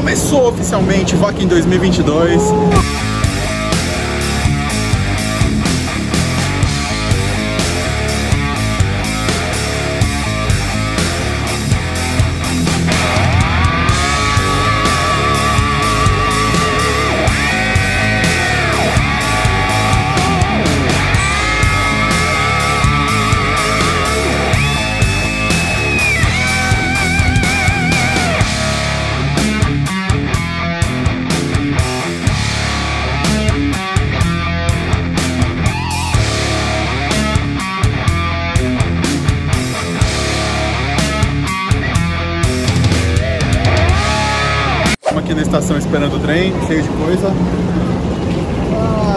Começou oficialmente o Wacken 2022. Aqui na estação esperando o trem, cheio de coisa.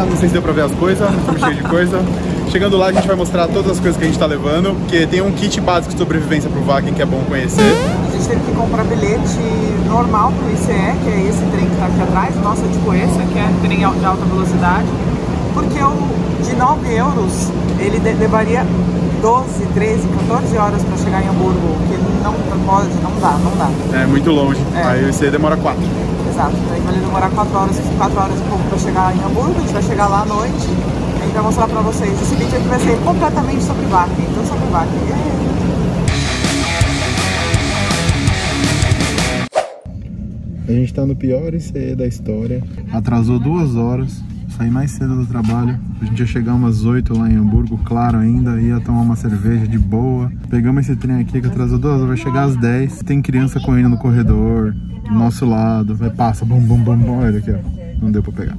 Não sei se deu pra ver as coisas, estamos cheio de coisa. Chegando lá a gente vai mostrar todas as coisas que a gente tá levando, porque tem um kit básico de sobrevivência pro Wacken que é bom conhecer. A gente teve que comprar bilhete normal pro ICE, que é esse trem que tá aqui atrás, nossa, tipo esse, que é trem de alta velocidade, porque o de 9 euros ele levaria 12, 13, 14 horas pra chegar em Hamburgo, que não pode, não dá. É muito longe, aí o ICE demora 4. Exato, aí vai demorar 4 horas e pouco pra chegar em Hamburgo, a gente vai chegar lá à noite, a gente vai mostrar pra vocês. Esse vídeo aqui vai ser completamente sobre Wacken, então sobre Wacken. A gente tá no pior ICE da história, atrasou 2 horas. Saí mais cedo do trabalho, a gente ia chegar umas 8 lá em Hamburgo, claro ainda, ia tomar uma cerveja de boa. Pegamos esse trem aqui que atrasou 2 horas, vai chegar às 10. Tem criança correndo no corredor, do nosso lado, vai, passa, bum, bum, bum, bum, olha aqui, ó, não deu pra pegar.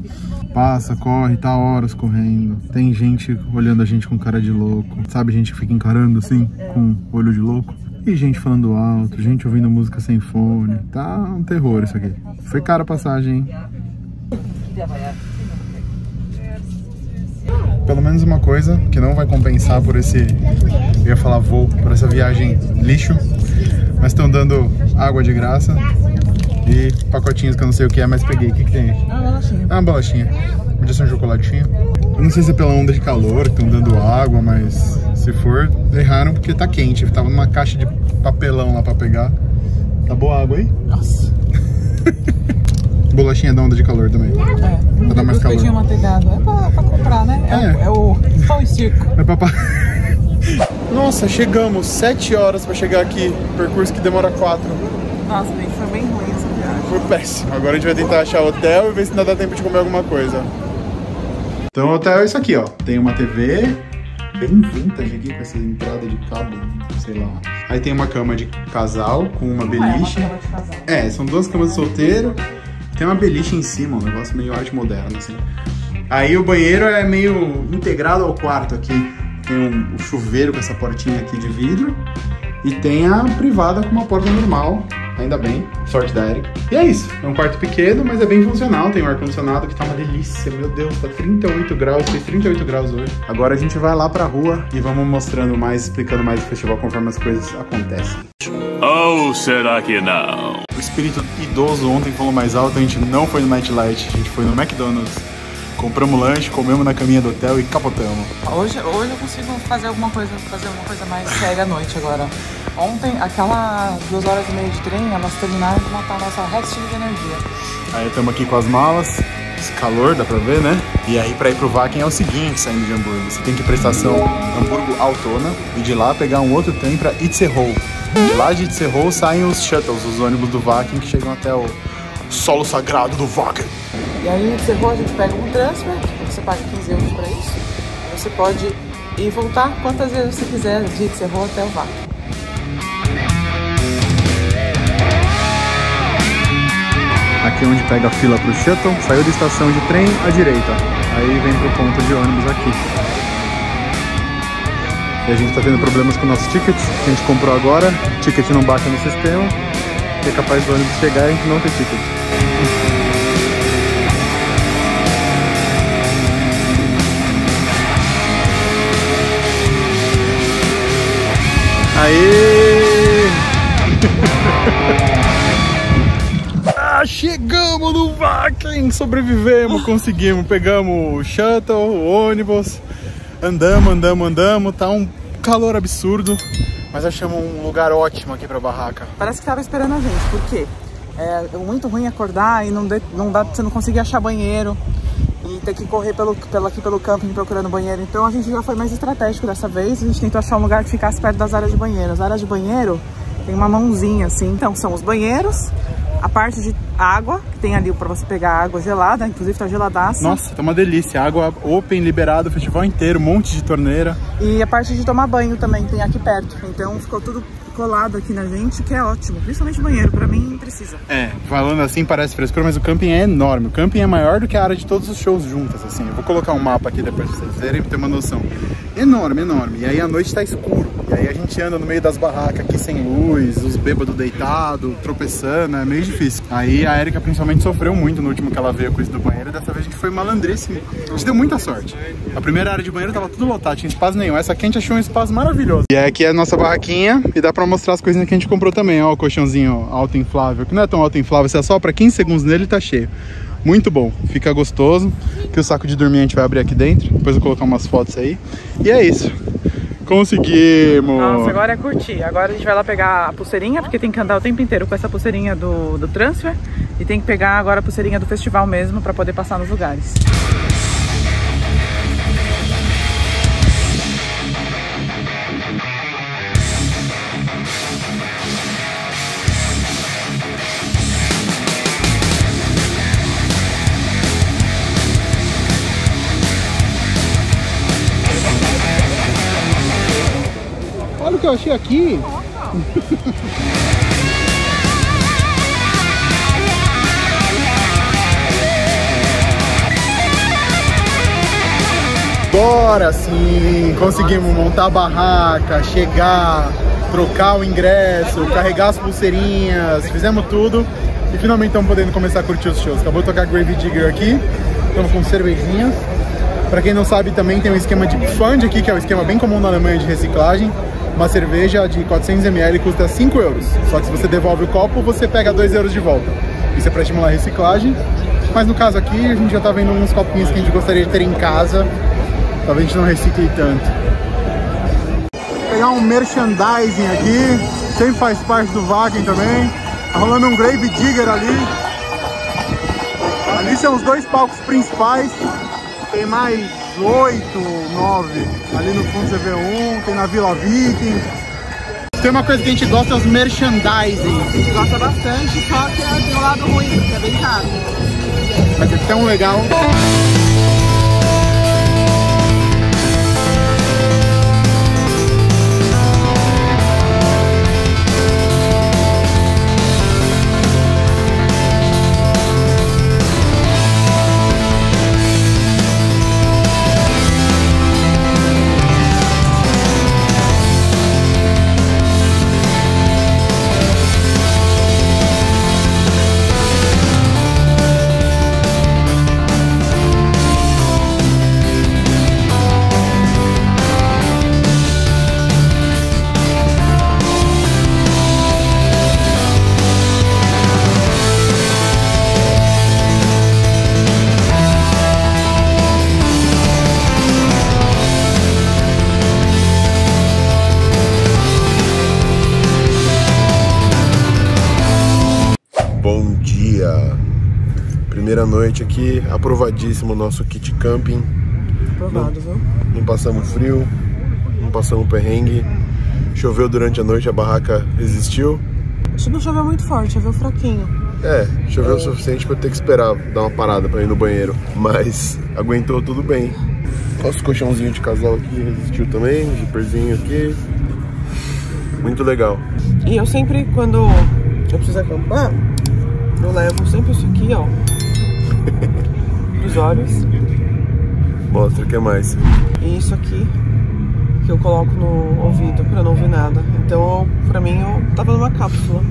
Passa, corre, tá horas correndo, tem gente olhando a gente com cara de louco, sabe, gente que fica encarando assim, com olho de louco. E gente falando alto, gente ouvindo música sem fone, tá um terror isso aqui. Foi cara a passagem, hein? Pelo menos uma coisa que não vai compensar por esse, eu ia falar voo, por essa viagem lixo, mas estão dando água de graça e pacotinhos que eu não sei o que é, mas peguei. O que tem? Uma bolachinha. Podia ser um chocolatinho. Eu não sei se é pela onda de calor que estão dando água, mas se for, erraram porque tá quente. Tava numa caixa de papelão lá pra pegar. Tá boa a água aí? Nossa. Bolachinha da onda de calor também. Pra dar mais calor. Manteigado. É pra comprar, né? É o pão e circo. É pra... Nossa, chegamos 7 horas pra chegar aqui. Percurso que demora 4. Nossa, foi bem ruim essa viagem. Foi péssimo. Agora a gente vai tentar achar hotel e ver se ainda dá tempo de comer alguma coisa. Então o hotel é isso aqui, ó. Tem uma TV bem vintage aqui, com essa entrada de cabo, sei lá. Aí tem uma cama de casal com uma beliche. São 2 camas de solteiro. Tem uma beliche em cima, um negócio meio arte moderno, assim. Aí o banheiro é meio integrado ao quarto aqui. Tem um chuveiro com essa portinha aqui de vidro. E tem a privada com uma porta normal, ainda bem, sorte da Erika. E é isso, é um quarto pequeno, mas é bem funcional. Tem um ar-condicionado que tá uma delícia, meu Deus, tá 38 graus, fez 38 graus hoje. Agora a gente vai lá pra rua e vamos mostrando mais, explicando mais o festival conforme as coisas acontecem. Ou será que não? O espírito idoso ontem falou mais alto, a gente não foi no Nightlight, a gente foi no McDonald's. Compramos lanche, comemos na caminha do hotel e capotamos. Hoje eu consigo fazer alguma coisa mais séria à noite agora. Ontem, aquela 2 horas e meia de trem, elas terminaram de matar a nossa restinho de energia. Aí estamos aqui com as malas, esse calor, dá pra ver, né? E aí pra ir pro Wacken é o seguinte, saindo de Hamburgo. Você tem que ir pra estação Hamburgo-Altona e de lá pegar um outro trem pra Itzehoe. De lá de Itzehoe saem os shuttles, os ônibus do Wacken que chegam até o solo sagrado do Wacken. E aí, você pode pegar um transfer, você paga 15 euros pra isso. Você pode ir e voltar quantas vezes você quiser de Itzehoe até o Wacken. Aqui é onde pega a fila pro shuttle, saiu da estação de trem à direita. Aí vem pro ponto de ônibus aqui. E a gente tá tendo problemas com o nosso ticket, que a gente comprou agora. O ticket não bate no sistema, que é capaz do ônibus chegar e a gente não ter ticket. Aê! Chegamos no Wacken! Sobrevivemos, conseguimos. Pegamos o shuttle, o ônibus. Andamos. Tá um calor absurdo. Mas achamos um lugar ótimo aqui pra barraca. Parece que tava esperando a gente, por quê? É muito ruim acordar e não dá, você não conseguir achar banheiro e ter que correr aqui pelo camping procurando banheiro. Então a gente já foi mais estratégico dessa vez. A gente tentou achar um lugar que ficasse perto das áreas de banheiro. As áreas de banheiro tem uma mãozinha assim. Então são os banheiros, a parte de água, que tem ali pra você pegar água gelada, inclusive tá geladaça. Nossa, tá uma delícia. Água open, liberado o festival inteiro, um monte de torneira. E a parte de tomar banho também tem aqui perto. Então ficou tudo colado aqui na gente, que é ótimo. Principalmente banheiro, pra mim precisa. É, falando assim parece frescura, mas o camping é enorme. O camping é maior do que a área de todos os shows juntas, assim. Eu vou colocar um mapa aqui depois pra vocês verem, pra ter uma noção. Enorme, enorme. E aí à noite tá escuro. E aí a gente anda no meio das barracas aqui sem luz, os bêbados deitados, tropeçando, é meio difícil. Aí a Erika principalmente sofreu muito no último que ela veio com isso do banheiro. Dessa vez a gente foi malandríssimo. A gente deu muita sorte. A primeira área de banheiro tava tudo lotado, tinha espaço nenhum. Essa aqui a gente achou um espaço maravilhoso. E aqui é a nossa barraquinha e dá pra mostrar as coisinhas que a gente comprou também. Ó, o colchãozinho auto-inflável, que não é tão auto-inflável, você assopra 15 segundos nele e tá cheio. Muito bom, fica gostoso. Que o saco de dormir a gente vai abrir aqui dentro. Depois eu vou colocar umas fotos aí. E é isso. Conseguimos! Nossa, agora é curtir. Agora a gente vai lá pegar a pulseirinha, porque tem que andar o tempo inteiro com essa pulseirinha do transfer. E tem que pegar agora a pulseirinha do festival mesmo, pra poder passar nos lugares. Olha o que eu achei aqui. Agora sim, conseguimos montar a barraca, chegar, trocar o ingresso, carregar as pulseirinhas, fizemos tudo e finalmente estamos podendo começar a curtir os shows. Acabou de tocar Grave Digger aqui, estamos com cervejinhas. Para quem não sabe, também tem um esquema de fund aqui, que é um esquema bem comum na Alemanha de reciclagem. Uma cerveja de 400 ml custa 5 euros. Só que se você devolve o copo, você pega 2 euros de volta. Isso é para estimular a reciclagem. Mas no caso aqui, a gente já tá vendo uns copinhos que a gente gostaria de ter em casa. Talvez a gente não recicle tanto. Vou pegar um merchandising aqui. Sempre faz parte do Wacken também. Tá rolando um Grave Digger ali. Ali são os 2 palcos principais. Tem mais 8, 9. Ali no fundo você vê um, tem na Vila Viking. Tem uma coisa que a gente gosta, é os merchandising. A gente gosta bastante, só que tem um lado ruim, porque é bem caro. Mas é tão legal. Bom dia! Primeira noite aqui, aprovadíssimo o nosso kit camping. Aprovado, viu? Não passamos frio, não passamos perrengue. Choveu durante a noite, a barraca resistiu. Acho que não choveu muito forte, choveu fraquinho. Choveu o suficiente para eu ter que esperar dar uma parada para ir no banheiro, mas aguentou tudo bem. Nosso colchãozinho de casal aqui resistiu também, um zíperzinho aqui. Muito legal. E eu sempre, quando eu preciso acampar, eu levo sempre isso aqui, ó, pros olhos. Mostra o que mais. E isso aqui, que eu coloco no ouvido pra não ouvir nada. Então, pra mim, eu tava numa cápsula.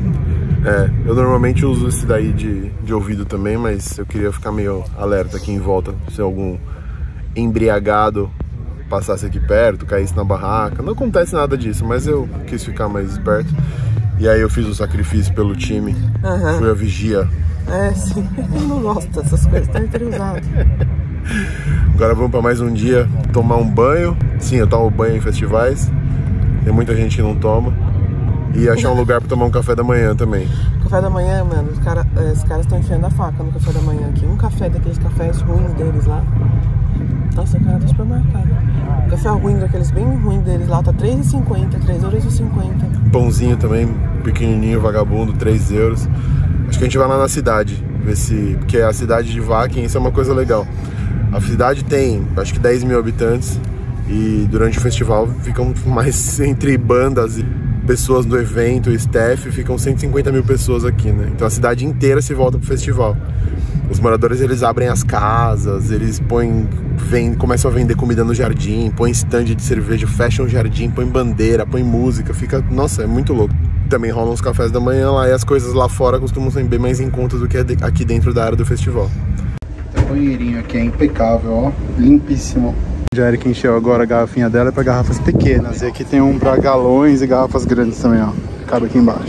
Eu normalmente uso esse daí de ouvido também, mas eu queria ficar meio alerta aqui em volta. Se algum embriagado passasse aqui perto, caísse na barraca. Não acontece nada disso, mas eu quis ficar mais esperto. E aí eu fiz o sacrifício pelo time. Fui a vigia. Sim. Eu não gosto dessas coisas, tá interiorizado. Agora vamos para mais um dia tomar um banho. Sim, eu tomo banho em festivais. Tem muita gente que não toma. E achar um lugar para tomar um café da manhã também. café da manhã, mano, os caras estão enfiando a faca no café da manhã aqui. Um café daqueles cafés ruins deles lá. Nossa, cara, tá super marcado. O café ruim daqueles bem ruins deles lá tá R$3,50, R$3,50. Pãozinho também, pequenininho, vagabundo, 3 euros. Acho que a gente vai lá na cidade, ver se... Porque a cidade de Wacken, isso é uma coisa legal. A cidade tem, acho que 10 mil habitantes. E durante o festival ficam mais entre bandas e pessoas do evento, staff, ficam 150 mil pessoas aqui, né? Então a cidade inteira se volta pro festival. Os moradores, eles abrem as casas, eles começam a vender comida no jardim, põem stand de cerveja, fecham o jardim, põem bandeira, põem música, fica... Nossa, é muito louco. Também rolam os cafés da manhã lá e as coisas lá fora costumam ser bem mais em conta do que aqui dentro da área do festival. O banheirinho aqui é impecável, ó, limpíssimo. Já a Erika encheu agora a garrafinha dela para garrafas pequenas. E aqui tem um para galões e garrafas grandes também, ó. Cabe aqui embaixo.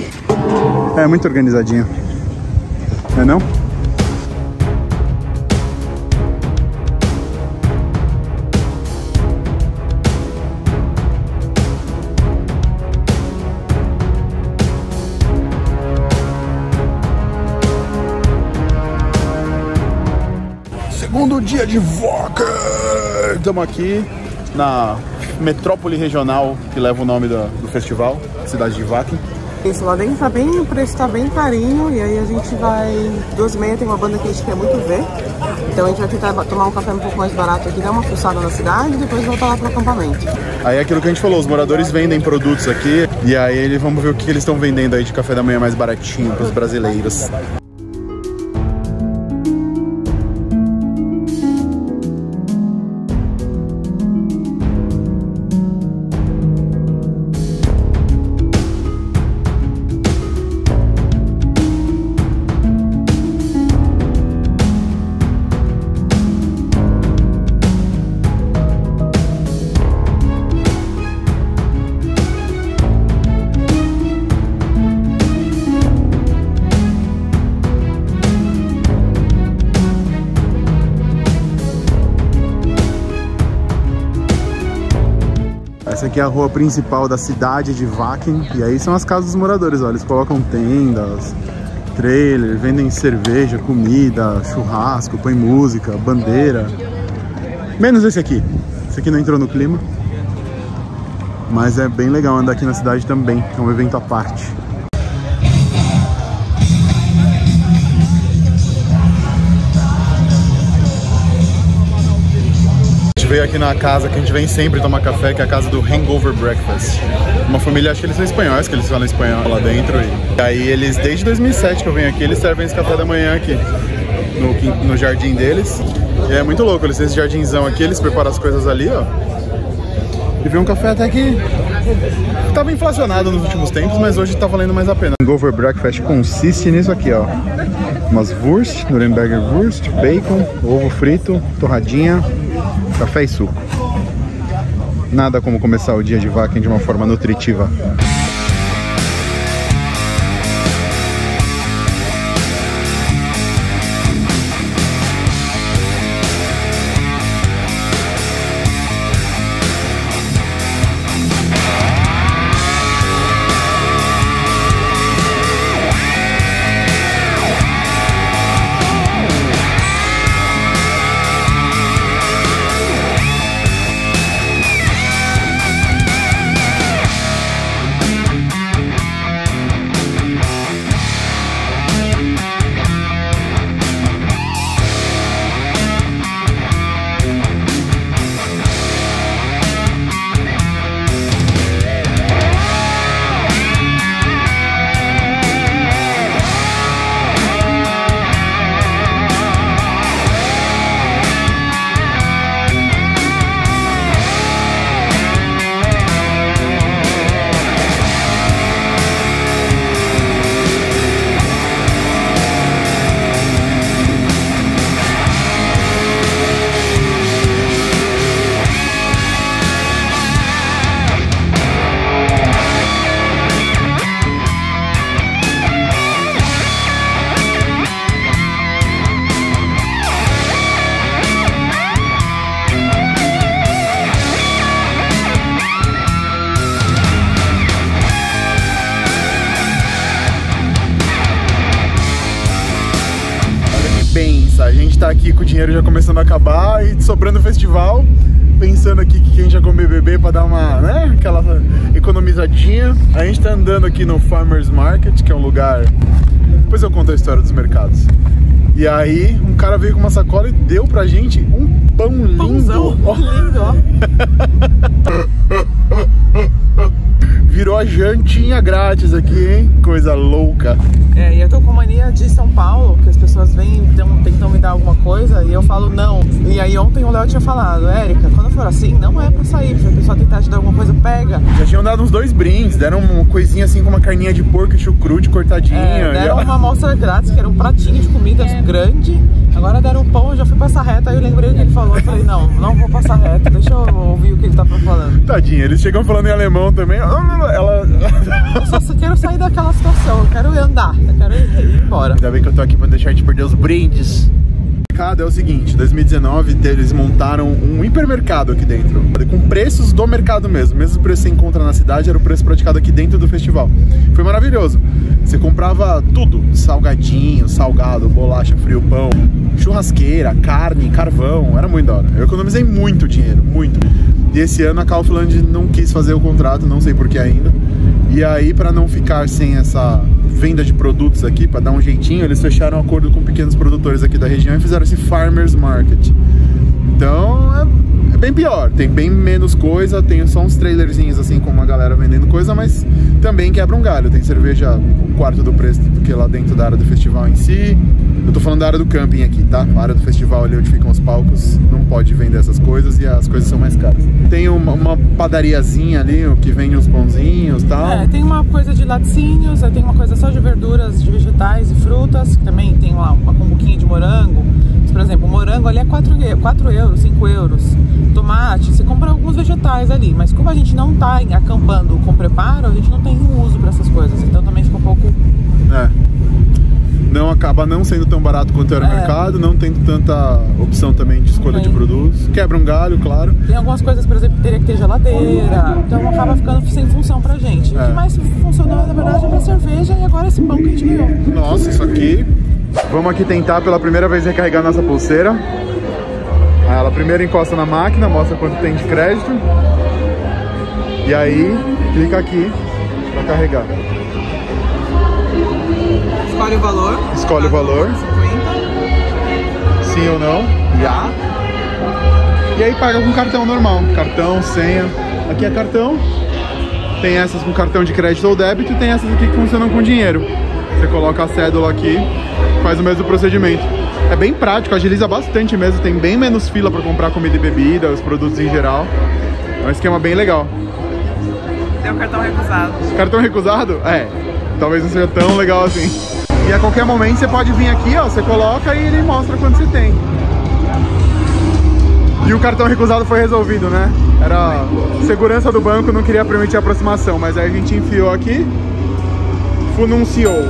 É muito organizadinho. Não é não? Segundo dia de Wacken! Estamos aqui na metrópole regional que leva o nome do festival, cidade de Wacken. Isso, lá dentro tá bem, o preço tá bem carinho, e aí a gente vai... 2h30 tem uma banda que a gente quer muito ver. Então a gente vai tentar tomar um café um pouco mais barato aqui, dar uma fuçada na cidade e depois voltar lá pro acampamento. Aí é aquilo que a gente falou, os moradores vendem produtos aqui, e aí vamos ver o que eles estão vendendo aí de café da manhã mais baratinho pros brasileiros. Essa aqui é a rua principal da cidade de Wacken. E aí são as casas dos moradores, ó. Eles colocam tendas, trailer, vendem cerveja, comida, churrasco, põe música, bandeira. Menos esse aqui. Esse aqui não entrou no clima. Mas é bem legal andar aqui na cidade também. É um evento à parte. Veio aqui na casa que a gente vem sempre tomar café, que é a casa do Hangover Breakfast. Uma família, acho que eles são espanhóis, que eles falam espanhol lá dentro. E aí eles, desde 2007 que eu venho aqui, eles servem esse café da manhã aqui, no jardim deles. E é muito louco, eles têm esse jardinzão aqui, eles preparam as coisas ali, ó. E veio um café até que tava inflacionado nos últimos tempos, mas hoje tá valendo mais a pena. Hangover Breakfast consiste nisso aqui, ó. Umas Wurst, Nuremberger Wurst, bacon, ovo frito, torradinha, café e suco. Nada como começar o dia de Wacken de uma forma nutritiva. pensa? A gente tá aqui com o dinheiro já começando a acabar e sobrando o festival, pensando aqui que a gente ia comer bebê pra dar uma, né, aquela economizadinha. A gente tá andando aqui no Farmers Market, que é um lugar... Depois eu conto a história dos mercados. E aí, um cara veio com uma sacola e deu pra gente um pão lindo. Pãozão, lindo, ó. Virou a jantinha grátis aqui, hein? Coisa louca. É, e eu tô com mania de São Paulo, que as pessoas vêm e tentam me dar alguma coisa e eu falo não. E aí ontem o Léo tinha falado, Érica, quando for assim, não é pra sair, se a pessoa tentar te dar alguma coisa, pega. Já tinham dado uns 2 brindes, deram uma coisinha assim com uma carninha de porco e chucrute cortadinha. É, deram uma amostra grátis, que era um pratinho de comida grande. Agora deram um pão, eu já fui passar reta, aí eu lembrei o que ele falou, eu falei, não vou passar reta, deixa eu ouvir o que ele tá falando. Tadinha, eles chegam falando em alemão também. Eu só quero sair daquela situação, eu quero andar, eu quero ir embora. Ainda bem que eu tô aqui pra deixar a gente perder os brindes. O mercado é o seguinte, em 2019 eles montaram um hipermercado aqui dentro, com preços do mercado mesmo. Mesmo preço que você encontra na cidade, era o preço praticado aqui dentro do festival. Foi maravilhoso. Você comprava tudo, salgadinho, salgado, bolacha, frio, pão, churrasqueira, carne, carvão, era muito da hora. Eu economizei muito dinheiro, muito. E esse ano a Kaufland não quis fazer o contrato, não sei por que ainda. E aí, para não ficar sem essa venda de produtos aqui, para dar um jeitinho, eles fecharam um acordo com pequenos produtores aqui da região e fizeram esse Farmers Market. Então é bem pior, tem bem menos coisa, tem só uns trailerzinhos assim com uma galera vendendo coisa, mas também quebra um galho. Tem cerveja um quarto do preço do que lá dentro da área do festival em si. Eu tô falando da área do camping aqui, tá? A área do festival ali onde ficam os palcos não pode vender essas coisas e as coisas são mais caras. Tem uma padariazinha ali, que vende uns pãozinhos e tal. É, tem uma coisa de laticínios, aí tem uma coisa só de verduras, de vegetais e frutas, que também tem lá uma combuquinha de morango. Mas, por exemplo, o morango ali é 4 euros, 5 euros. Tomate, você compra alguns vegetais ali, mas como a gente não tá acampando com preparo, a gente não tem uso para essas coisas, então também fica um pouco... Não acaba não sendo tão barato quanto era o mercado, não tem tanta opção também de escolha de produtos. Quebra um galho, claro. Tem algumas coisas, por exemplo, que teria que ter geladeira, então acaba ficando sem função pra gente. O que mais funcionou, na verdade, é a cerveja e agora esse pão que a gente ganhou. Nossa, isso aqui... Vamos aqui tentar pela primeira vez recarregar nossa pulseira. Aí ela primeiro encosta na máquina, mostra quanto tem de crédito. E aí, clica aqui pra carregar. Escolhe o valor. Escolhe o valor. 50. Sim ou não. Já. E aí paga com cartão normal. Cartão, senha. Aqui é cartão. Tem essas com cartão de crédito ou débito e tem essas aqui que funcionam com dinheiro. Você coloca a cédula aqui, faz o mesmo procedimento. É bem prático, agiliza bastante mesmo. Tem bem menos fila para comprar comida e bebida, os produtos em geral. É um esquema bem legal. Tem o cartão recusado. Cartão recusado? É. Talvez não seja tão legal assim. E a qualquer momento você pode vir aqui, ó, você coloca e ele mostra quanto você tem. E o cartão recusado foi resolvido, né? Era segurança do banco, não queria permitir aproximação, mas aí a gente enfiou aqui, fununciou.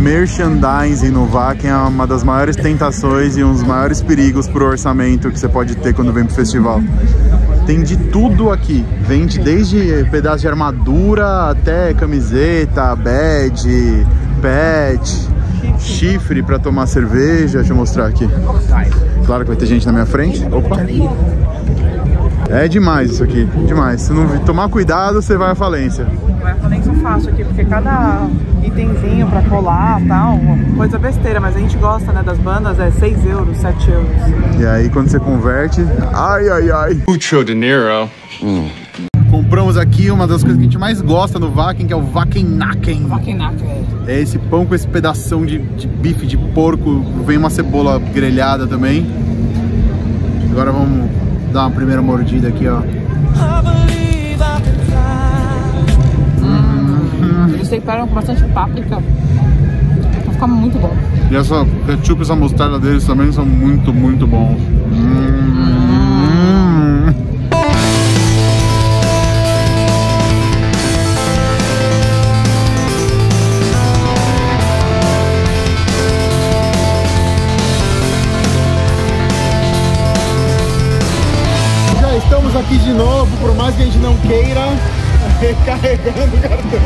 Merchandising no Wacken é uma das maiores tentações e um dos maiores perigos pro orçamento que você pode ter quando vem pro festival. Tem de tudo aqui, vende desde pedaço de armadura até camiseta, badge, pet, chifre pra tomar cerveja. Deixa eu mostrar aqui. Claro que vai ter gente na minha frente. Opa! É demais isso aqui, demais. Se não tomar cuidado, você vai à falência. Vai à falência fácil aqui, porque cada itemzinho pra colar e tal, coisa besteira, mas a gente gosta, né, das bandas, é 6 euros, 7 euros. E aí quando você converte, ai, ai, ai. Mucho dinero. Compramos aqui uma das coisas que a gente mais gosta no Wacken, que é o Wackennacken. Wackennacken. É esse pão com esse pedação de bife de porco, vem uma cebola grelhada também. Agora vamos dar uma primeira mordida aqui, ó. temperam com bastante páprica. Vai ficar muito bom. E essa ketchup e essa mostarda deles também são muito bons. Já estamos aqui de novo, por mais que a gente não queira, recarregando o cartão.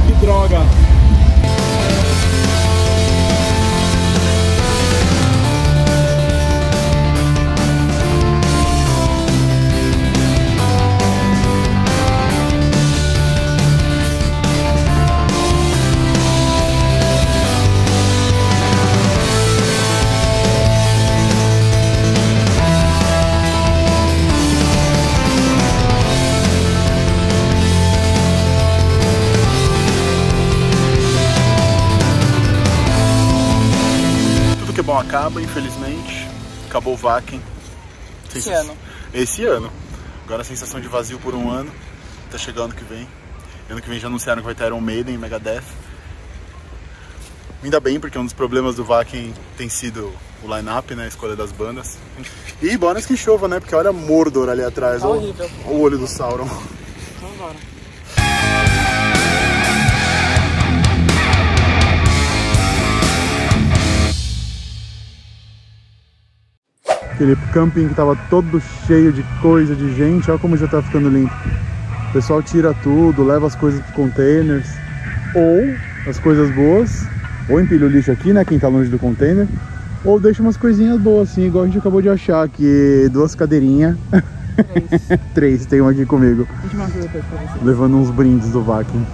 Que droga! Bom, acaba, infelizmente. Acabou o Wacken. Esse ano. Agora a sensação de vazio por um ano. Tá chegando ano que vem. Ano que vem já anunciaram que vai ter Iron Maiden, Megadeth. Ainda bem, porque um dos problemas do Wacken tem sido o line-up, né? A escolha das bandas. E bora que chova, né? Porque olha Mordor ali atrás. Olha o olho do Sauron. Vamos embora. Aquele camping que tava todo cheio de coisa, de gente, olha como já tá ficando limpo. O pessoal tira tudo, leva as coisas para containers, ou as coisas boas, ou empilha o lixo aqui, né, quem tá longe do container, ou deixa umas coisinhas boas assim, igual a gente acabou de achar aqui, 2 cadeirinhas. 3, tem uma aqui comigo. Levando uns brindes do Wacken.